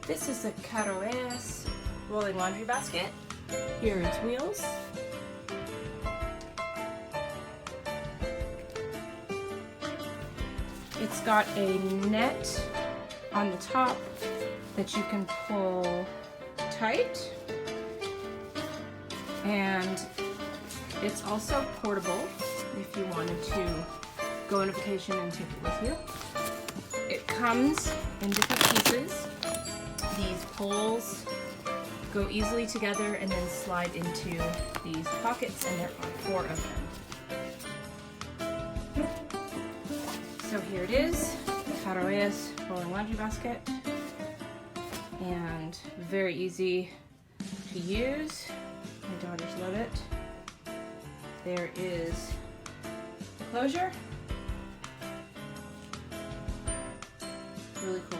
This is a Caroeas rolling laundry basket. Here are its wheels. It's got a net on the top that you can pull tight, and it's also portable if you wanted to go on a vacation and take it with you. It comes in different pieces. These poles go easily together and then slide into these pockets, and there are 4 of them. So here it is, Caroeas rolling laundry basket, and very easy to use. My daughters love it. There is the closure. Really cool.